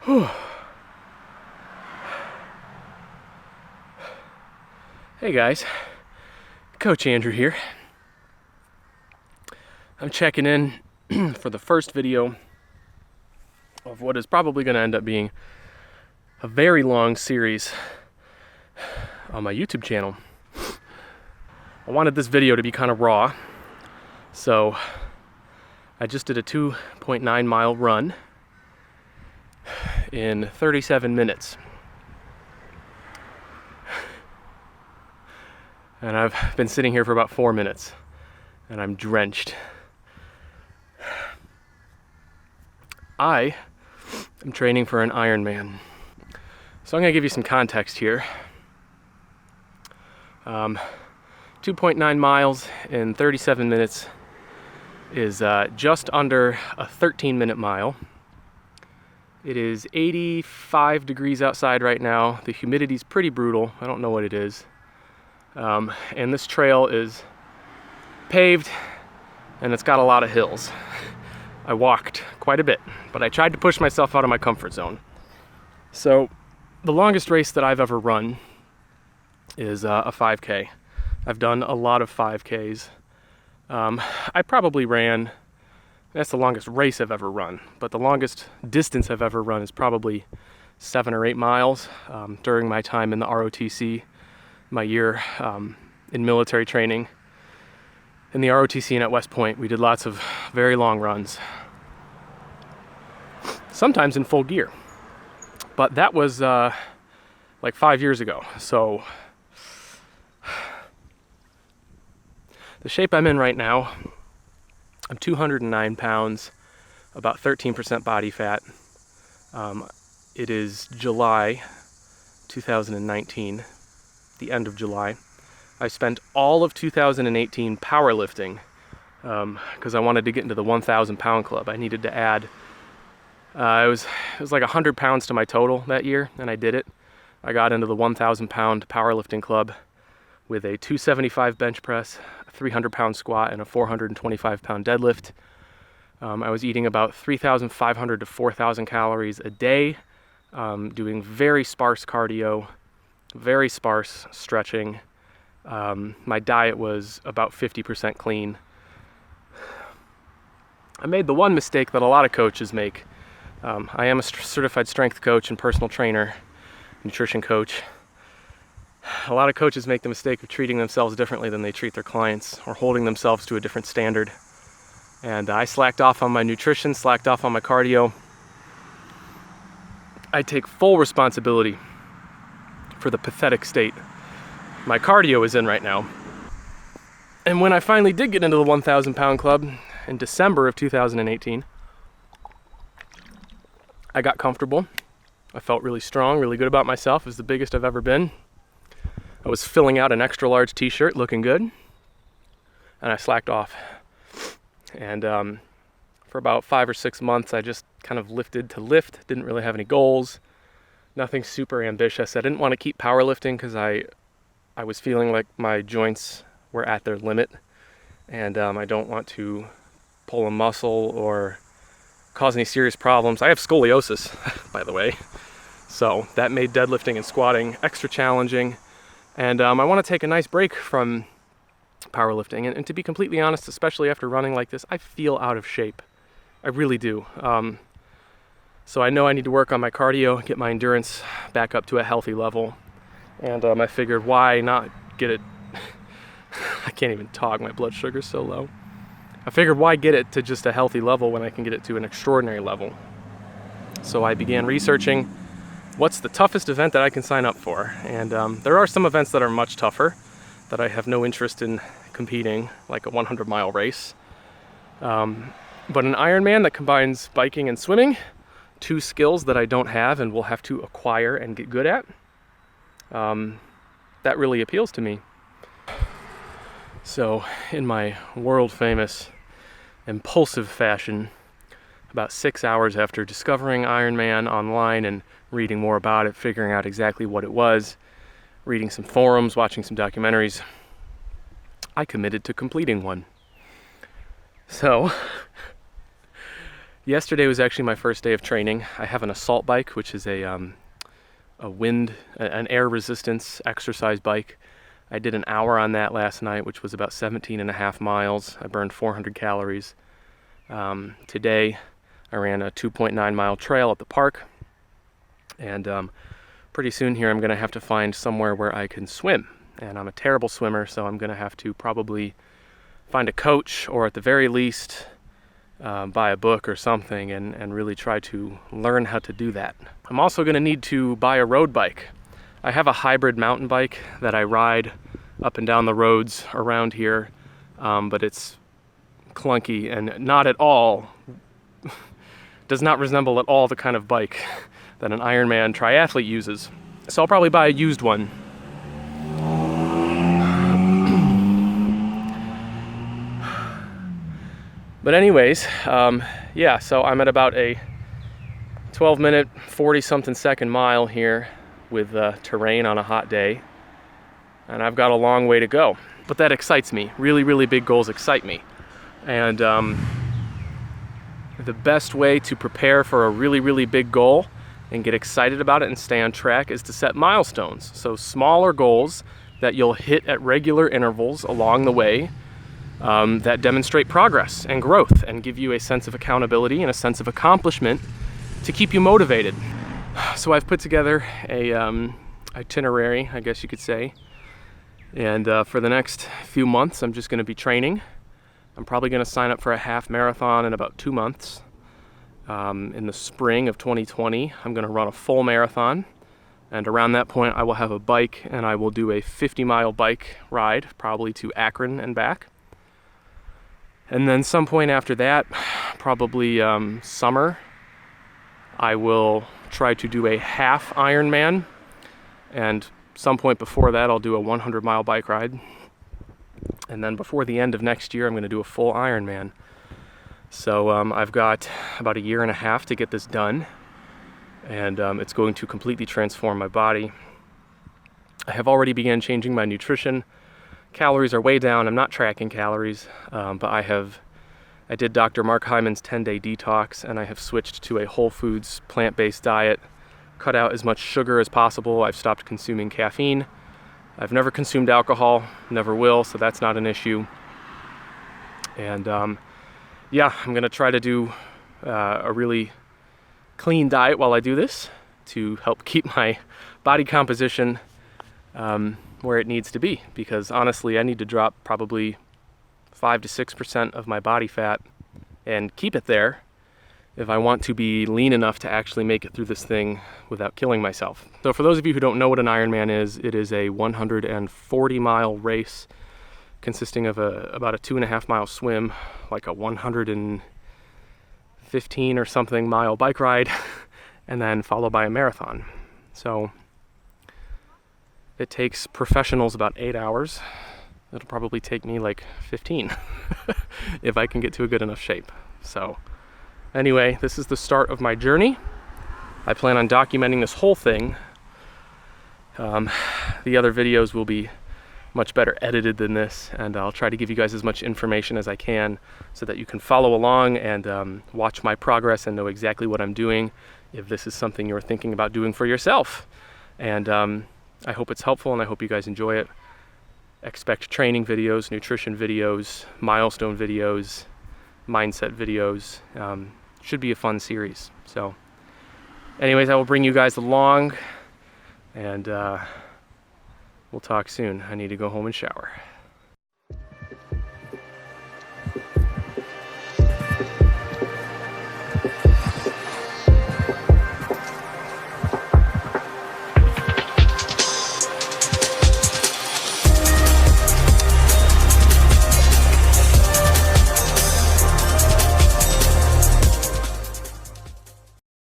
Whew. Hey guys, Coach Andrew here. I'm checking in for the first video of what is probably going to end up being a very long series on my YouTube channel. I wanted this video to be kind of raw, so I just did a 2.9 mile run in 37 minutes. And I've been sitting here for about 4 minutes, and I'm drenched. I am training for an Ironman. So I'm going to give you some context here. 2.9 miles in 37 minutes is just under a 13-minute mile. It is 85 degrees outside right now. The humidity's pretty brutal. I don't know what it is. And this trail is paved, and it's got a lot of hills. I walked quite a bit, but I tried to push myself out of my comfort zone. So the longest race that I've ever run is a 5K. I've done a lot of 5Ks. I probably ran, that's the longest race I've ever run, but the longest distance I've ever run is probably 7 or 8 miles during my time in the ROTC, my year in military training. In the ROTC and at West Point, we did lots of very long runs, sometimes in full gear. But that was like 5 years ago. So the shape I'm in right now, I'm 209 pounds, about 13% body fat. It is July 2019, the end of July. I spent all of 2018 powerlifting because I wanted to get into the 1,000 pound club. I needed to add, it was like 100 pounds to my total that year, and I did it. I got into the 1,000 pound powerlifting club with a 275 bench press, a 300 pound squat, and a 425 pound deadlift. I was eating about 3,500 to 4,000 calories a day, doing very sparse cardio, very sparse stretching. My diet was about 50% clean. I made the one mistake that a lot of coaches make. I am a certified strength coach and personal trainer, nutrition coach. A lot of coaches make the mistake of treating themselves differently than they treat their clients, or holding themselves to a different standard. And I slacked off on my nutrition, slacked off on my cardio. I take full responsibility for the pathetic state my cardio is in right now. And when I finally did get into the 1,000 pound club in December of 2018, I got comfortable. I felt really strong, really good about myself. It was the biggest I've ever been. I was filling out an extra large t-shirt, looking good, and I slacked off. And for about 5 or 6 months, I just kind of lifted to lift, didn't really have any goals, nothing super ambitious. I didn't want to keep powerlifting because I was feeling like my joints were at their limit, and I don't want to pull a muscle or cause any serious problems. I have scoliosis, by the way, so that made deadlifting and squatting extra challenging. And I want to take a nice break from powerlifting. And to be completely honest, especially after running like this, I feel out of shape. I really do. So I know I need to work on my cardio, get my endurance back up to a healthy level. And I figured, why not get it? I can't even talk, my blood sugar's so low. I figured, why get it to just a healthy level when I can get it to an extraordinary level? So I began researching what's the toughest event that I can sign up for. And there are some events that are much tougher that I have no interest in competing, like a 100-mile race. But an Ironman that combines biking and swimming, two skills that I don't have and will have to acquire and get good at, that really appeals to me. So in my world-famous impulsive fashion, about 6 hours after discovering Ironman online and reading more about it, figuring out exactly what it was, reading some forums, watching some documentaries, I committed to completing one. So Yesterday was actually my first day of training. I have an assault bike, which is an air resistance exercise bike. I did an hour on that last night, which was about 17.5 miles. I burned 400 calories. Today, I ran a 2.9 mile trail at the park. And pretty soon here, I'm gonna have to find somewhere where I can swim. And I'm a terrible swimmer, so I'm gonna have to probably find a coach, or at the very least, buy a book or something and really try to learn how to do that. I'm also going to need to buy a road bike. I have a hybrid mountain bike that I ride up and down the roads around here, but it's clunky and not at all, does not resemble at all the kind of bike that an Ironman triathlete uses. So I'll probably buy a used one. But anyways, yeah, so I'm at about a 12-minute, 40-something second mile here with terrain on a hot day. And I've got a long way to go. But that excites me. Really, really big goals excite me. And the best way to prepare for a really, really big goal and get excited about it and stay on track is to set milestones. So smaller goals that you'll hit at regular intervals along the way, that demonstrate progress and growth and give you a sense of accountability and a sense of accomplishment to keep you motivated. So I've put together a itinerary, I guess you could say, and for the next few months I'm just going to be training. I'm probably going to sign up for a half marathon in about 2 months. In the spring of 2020 I'm going to run a full marathon, and around that point I will have a bike and I will do a 50-mile bike ride, probably to Akron and back. And then some point after that, probably summer, I will try to do a half Ironman. And some point before that, I'll do a 100-mile bike ride. And then before the end of next year, I'm going to do a full Ironman. So I've got about 1.5 years to get this done. And it's going to completely transform my body. I have already began changing my nutrition. Calories are way down. I'm not tracking calories, but I did Dr. Mark Hyman's 10-day detox, and I have switched to a whole foods plant-based diet, cut out as much sugar as possible. I've stopped consuming caffeine. I've never consumed alcohol, never will, so that's not an issue. And yeah, I'm gonna try to do a really clean diet while I do this to help keep my body composition where it needs to be, because honestly I need to drop probably 5 to 6% of my body fat and keep it there if I want to be lean enough to actually make it through this thing without killing myself. So for those of you who don't know what an Ironman is, it is a 140-mile race consisting of about a 2.5 mile swim, like a 115 or something mile bike ride, and then followed by a marathon. So it takes professionals about 8 hours. It'll probably take me like 15 if I can get to a good enough shape. So anyway, this is the start of my journey. I plan on documenting this whole thing. The other videos will be much better edited than this, and I'll try to give you guys as much information as I can so that you can follow along and watch my progress and know exactly what I'm doing if this is something you're thinking about doing for yourself. And I hope it's helpful, and I hope you guys enjoy it. Expect training videos, nutrition videos, milestone videos, mindset videos. Should be a fun series. So anyways, I will bring you guys along, and we'll talk soon. I need to go home and shower.